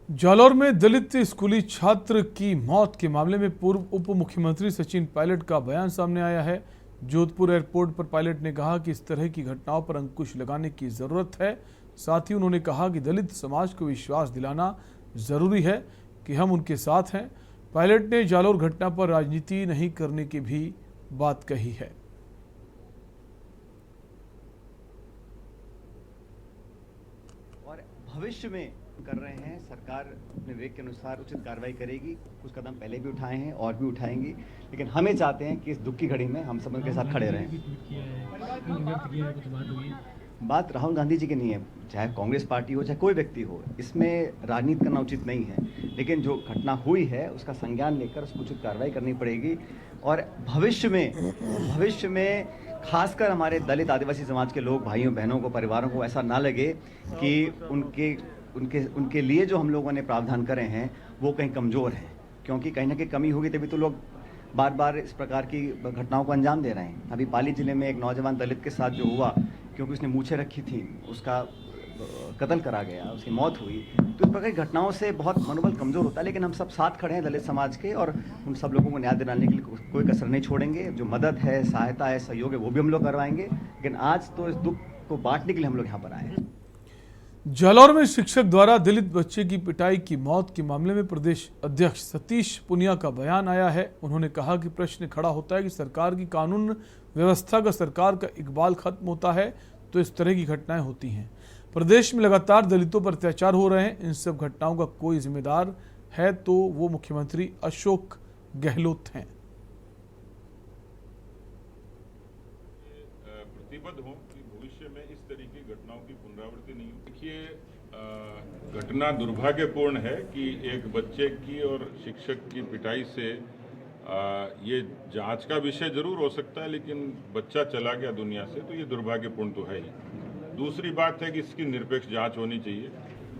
जालौर में दलित स्कूली छात्र की मौत के मामले में पूर्व उप मुख्यमंत्री सचिन पायलट का बयान सामने आया है। जोधपुर एयरपोर्ट पर पायलट ने कहा कि इस तरह की घटनाओं पर अंकुश लगाने की जरूरत है। साथ ही उन्होंने कहा कि दलित समाज को विश्वास दिलाना जरूरी है कि हम उनके साथ हैं। पायलट ने जालौर घटना पर राजनीति नहीं करने की भी बात कही है। और भविष्य में कर रहे हैं, सरकार अपने विवेक के अनुसार उचित कार्रवाई करेगी। कुछ कदम पहले भी उठाए हैं और भी उठाएंगी, लेकिन हमें चाहते हैं कि इस दुख की घड़ी में हम सब उनके साथ खड़े रहें। बात राहुल गांधी जी की नहीं है, चाहे कांग्रेस पार्टी हो चाहे कोई व्यक्ति हो, इसमें राजनीति करना उचित नहीं है। लेकिन जो घटना हुई है उसका संज्ञान लेकर उसको उचित कार्रवाई करनी पड़ेगी। और भविष्य में खासकर हमारे दलित आदिवासी समाज के लोग, भाइयों बहनों को, परिवारों को ऐसा ना लगे कि उनके लिए जो हम लोगों ने प्रावधान करे हैं वो कहीं कमज़ोर हैं, क्योंकि कहीं ना कहीं कमी होगी तभी तो लोग बार बार इस प्रकार की घटनाओं को अंजाम दे रहे हैं। अभी पाली जिले में एक नौजवान दलित के साथ जो हुआ, क्योंकि उसने मूछें रखी थी, उसका कत्ल करा गया, उसकी मौत हुई। तो इस प्रकार की घटनाओं से बहुत मनोबल कमज़ोर होता है, लेकिन हम सब साथ खड़े हैं दलित समाज के, और उन सब लोगों को न्याय दिलाने के लिए कोई कसर नहीं छोड़ेंगे। जो मदद है, सहायता है, सहयोग है, वो भी हम लोग करवाएंगे। लेकिन आज तो इस दुख को बांटने के लिए हम लोग यहाँ पर आए हैं। जालौर में शिक्षक द्वारा दलित बच्चे की पिटाई की मौत के मामले में प्रदेश अध्यक्ष सतीश पुनिया का बयान आया है। उन्होंने कहा कि प्रश्न खड़ा होता है कि सरकार की कानून व्यवस्था का, सरकार का इकबाल खत्म होता है तो इस तरह की घटनाएं होती हैं। प्रदेश में लगातार दलितों पर अत्याचार हो रहे हैं। इन सब घटनाओं का कोई जिम्मेदार है तो वो मुख्यमंत्री अशोक गहलोत हैं। प्रतिबद्ध हों कि भविष्य में इस तरह की घटनाओं की पुनरावृत्ति नहीं हो। देखिए, घटना दुर्भाग्यपूर्ण है कि एक बच्चे की और शिक्षक की पिटाई से ये जांच का विषय जरूर हो सकता है, लेकिन बच्चा चला गया दुनिया से तो ये दुर्भाग्यपूर्ण तो है ही। दूसरी बात है कि इसकी निरपेक्ष जांच होनी चाहिए।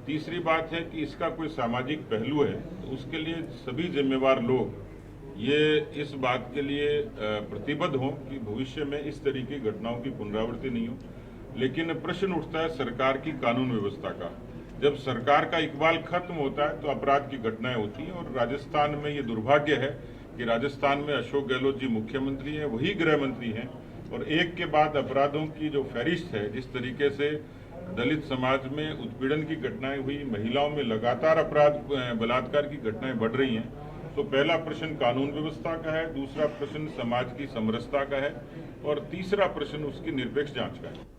तीसरी बात है कि इसका कोई सामाजिक पहलू है तो उसके लिए सभी जिम्मेवार लोग ये इस बात के लिए प्रतिबद्ध हों कि भविष्य में इस तरह की घटनाओं की पुनरावृत्ति नहीं हो। लेकिन प्रश्न उठता है सरकार की कानून व्यवस्था का। जब सरकार का इकबाल खत्म होता है तो अपराध की घटनाएं होती हैं, और राजस्थान में ये दुर्भाग्य है कि राजस्थान में अशोक गहलोत जी मुख्यमंत्री हैं, वही गृह मंत्री हैं, और एक के बाद अपराधों की जो फहरिस्त है, जिस तरीके से दलित समाज में उत्पीड़न की घटनाएं हुई, महिलाओं में लगातार अपराध, बलात्कार की घटनाएं बढ़ रही हैं। तो पहला प्रश्न कानून व्यवस्था का है, दूसरा प्रश्न समाज की समरसता का है, और तीसरा प्रश्न उसकी निरपेक्ष जांच का है।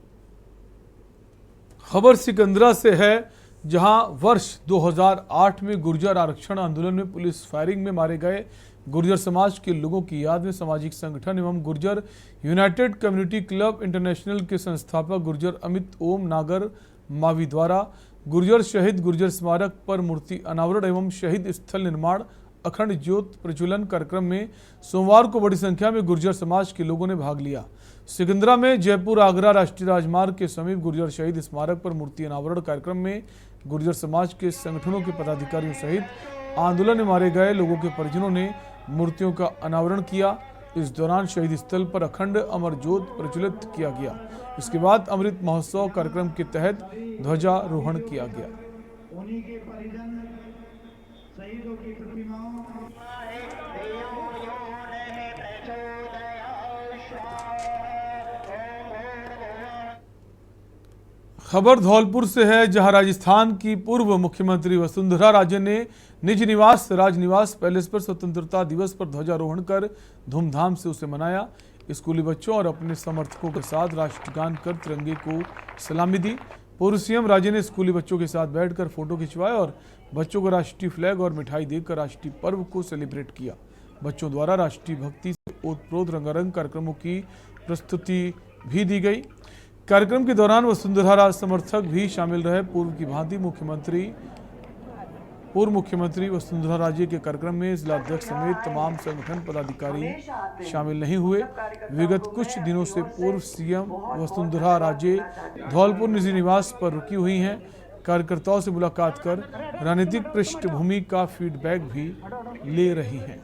खबर सिकंदरा से है, जहां वर्ष 2008 में गुर्जर आरक्षण आंदोलन में पुलिस फायरिंग में मारे गए गुर्जर समाज के लोगों की याद में सामाजिक संगठन एवं Gurjar United community club international के संस्थापक गुर्जर अमित ओम नागर मावी द्वारा गुर्जर शहीद गुर्जर स्मारक पर मूर्ति अनावरण एवं शहीद स्थल निर्माण अखंड ज्योत प्रज्वलन कार्यक्रम में सोमवार को बड़ी संख्या में गुर्जर समाज के लोगों ने भाग लिया। सिकंदरा में जयपुर आगरा राष्ट्रीय राजमार्ग के समीप गुर्जर शहीद स्मारक पर मूर्ति अनावरण कार्यक्रम में गुर्जर समाज के संगठनों के पदाधिकारियों सहित आंदोलन में मारे गए लोगों के परिजनों ने मूर्तियों का अनावरण किया। इस दौरान शहीद स्थल पर अखंड अमर ज्योत प्रज्वलित किया गया। इसके बाद अमृत महोत्सव कार्यक्रम के तहत ध्वजारोहण किया गया। खबर धौलपुर से है, जहां राजस्थान की पूर्व मुख्यमंत्री वसुंधरा राजे ने निज निवास राजनिवास पैलेस पर स्वतंत्रता दिवस पर ध्वजारोहण कर धूमधाम से उसे मनाया। स्कूली बच्चों और अपने समर्थकों के साथ राष्ट्रगान कर तिरंगे को सलामी दी। पूर्व सीएम राजे ने स्कूली बच्चों के साथ बैठकर फोटो खिंचवाए और बच्चों को राष्ट्रीय फ्लैग और मिठाई देकर राष्ट्रीय पर्व को सेलिब्रेट किया। बच्चों द्वारा राष्ट्रीय भक्ति से ओतप्रोत रंगारंग कार्यक्रमों की प्रस्तुति भी दी गई। कार्यक्रम के दौरान वसुंधरा राज समर्थक भी शामिल रहे। पूर्व की भांति पूर्व मुख्यमंत्री वसुंधरा राजे के कार्यक्रम में जिला अध्यक्ष समेत तमाम संगठन पदाधिकारी शामिल नहीं हुए। विगत कुछ दिनों से पूर्व सीएम वसुंधरा राजे धौलपुर निजी निवास पर रुकी हुई हैं। कार्यकर्ताओं से मुलाकात कर राजनीतिक पृष्ठभूमि का फीडबैक भी ले रही हैं।